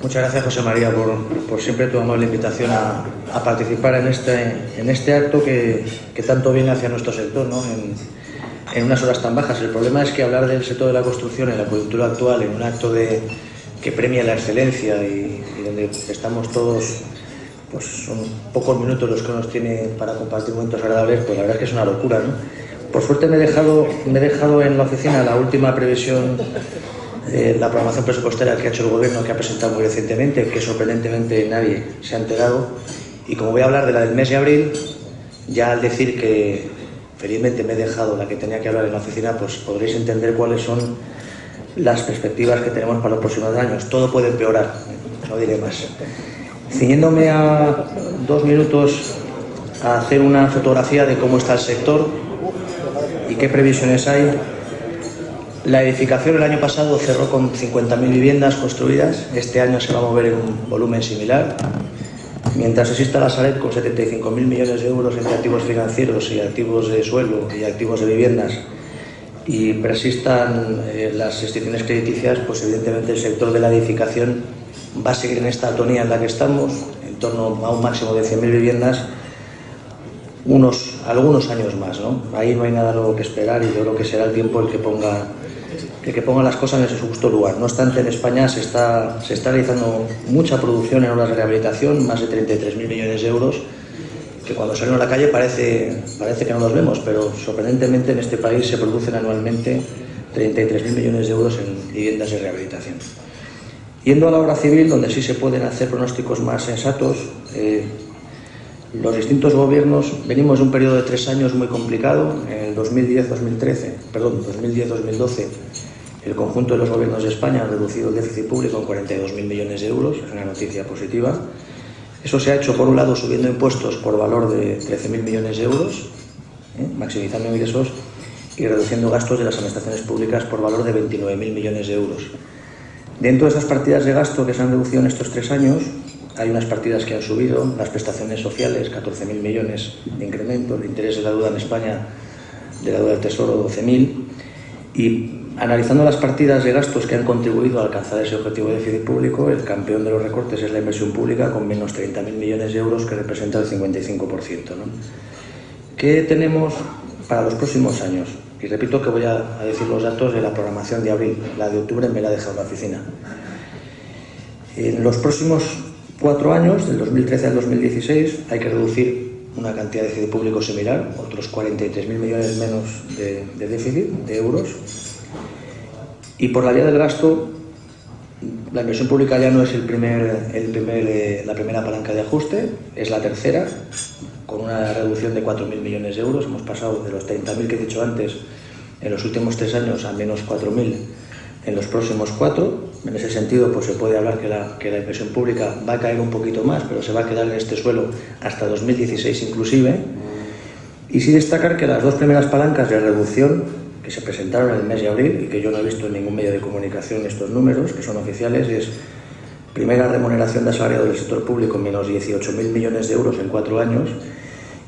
Muchas gracias, José María, por siempre tu amable invitación a participar en este acto que tanto viene hacia nuestro sector, ¿no? En unas horas tan bajas. El problema es que hablar del sector de la construcción en la coyuntura actual, en un acto que premia la excelencia y donde estamos todos, pues son pocos minutos los que nos tiene para compartir momentos agradables, pues la verdad es que es una locura, ¿no? Por suerte me he dejado en la oficina la última previsión, la programación presupuestaria que ha hecho el Gobierno, que ha presentado muy recientemente, que sorprendentemente nadie se ha enterado. Y como voy a hablar de la del mes de abril, ya al decir que felizmente me he dejado la que tenía que hablar en la oficina, pues podréis entender cuáles son las perspectivas que tenemos para los próximos años. Todo puede empeorar, no diré más. Ciñéndome a 2 minutos a hacer una fotografía de cómo está el sector y qué previsiones hay. La edificación el año pasado cerró con 50.000 viviendas construidas. Este año se va a mover en un volumen similar. Mientras exista la Sareb con 75.000 millones de euros entre activos financieros y activos de suelo y activos de viviendas, y persistan las instituciones crediticias, pues evidentemente el sector de la edificación va a seguir en esta atonía en la que estamos, en torno a un máximo de 100.000 viviendas, algunos años más, ¿no? Ahí no hay nada nuevo que esperar y yo creo que será el tiempo el que ponga las cosas en su justo lugar. No obstante, en España se está realizando mucha producción en obras de rehabilitación, más de 33.000 millones de euros, que cuando salimos a la calle parece que no los vemos, pero sorprendentemente en este país se producen anualmente 33.000 millones de euros en viviendas de rehabilitación. Yendo a la obra civil, donde sí se pueden hacer pronósticos más sensatos, los distintos gobiernos venimos de un periodo de 3 años muy complicado. En el 2010-2012, el conjunto de los gobiernos de España ha reducido el déficit público en 42.000 millones de euros, es una noticia positiva. Eso se ha hecho, por un lado, subiendo impuestos por valor de 13.000 millones de euros, maximizando ingresos, y reduciendo gastos de las administraciones públicas por valor de 29.000 millones de euros. Dentro de esas partidas de gasto que se han reducido en estos 3 años, hay unas partidas que han subido, las prestaciones sociales, 14.000 millones de incremento, el interés de la deuda en España, de la deuda del Tesoro, 12.000, y analizando las partidas de gastos que han contribuido a alcanzar ese objetivo de déficit público, el campeón de los recortes es la inversión pública, con menos 30.000 millones de euros, que representa el 55%, ¿no? ¿Qué tenemos para los próximos años? Y repito que voy a decir los datos de la programación de abril. La de octubre me la ha dejado la oficina. En los próximos 4 años, del 2013 al 2016, hay que reducir una cantidad de déficit público similar, otros 43.000 millones menos de déficit, de euros. Y por la vía del gasto, la inversión pública ya no es la primera palanca de ajuste, es la tercera, con una reducción de 4.000 millones de euros. Hemos pasado de los 30.000 que he dicho antes en los últimos 3 años a menos 4.000 en los próximos 4. En ese sentido, pues se puede hablar que la inversión pública va a caer un poquito más, pero se va a quedar en este suelo hasta 2016 inclusive. Y sí destacar que las 2 primeras palancas de reducción que se presentaron en el mes de abril, y que yo no he visto en ningún medio de comunicación estos números, que son oficiales, es primera, remuneración de asalariado del sector público, menos 18.000 millones de euros en 4 años,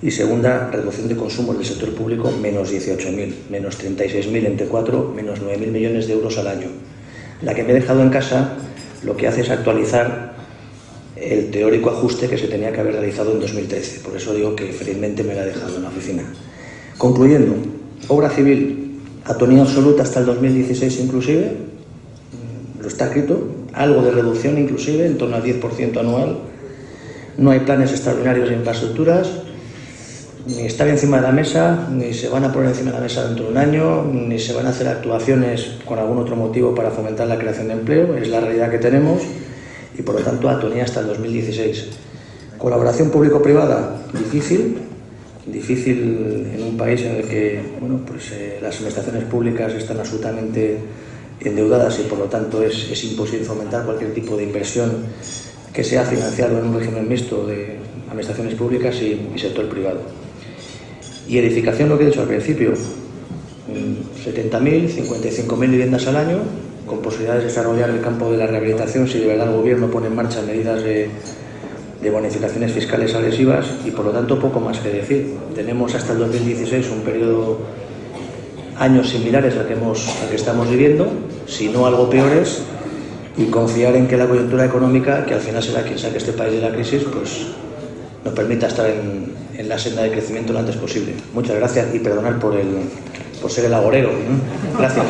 y segunda, reducción de consumo del sector público, menos 18.000, menos 36.000 entre 4, menos 9.000 millones de euros al año. La que me he dejado en casa lo que hace es actualizar el teórico ajuste que se tenía que haber realizado en 2013. Por eso digo que felizmente me la he dejado en la oficina. Concluyendo, obra civil, atonía absoluta hasta el 2016 inclusive, lo está escrito, algo de reducción inclusive, en torno al 10% anual. No hay planes extraordinarios de infraestructuras, ni están encima de la mesa, ni se van a poner encima de la mesa dentro de un año, ni se van a hacer actuaciones con algún otro motivo para fomentar la creación de empleo. Es la realidad que tenemos y, por lo tanto, atonía hasta el 2016. Colaboración público-privada, difícil en un país en el que las administraciones públicas están absolutamente endeudadas y, por lo tanto, es imposible fomentar cualquier tipo de inversión que sea financiado en un régimen mixto de administraciones públicas y sector privado. Y edificación, lo que he dicho al principio, 70.000, 55.000 viviendas al año, con posibilidades de desarrollar el campo de la rehabilitación si de verdad el Gobierno pone en marcha medidas de bonificaciones fiscales agresivas, y por lo tanto poco más que decir. Tenemos hasta el 2016 un periodo, años similares al que estamos viviendo, si no algo peores, y confiar en que la coyuntura económica, que al final será quien saque este país de la crisis, pues nos permita estar en la senda de crecimiento lo antes posible. Muchas gracias y perdonar por ser el agorero. Gracias.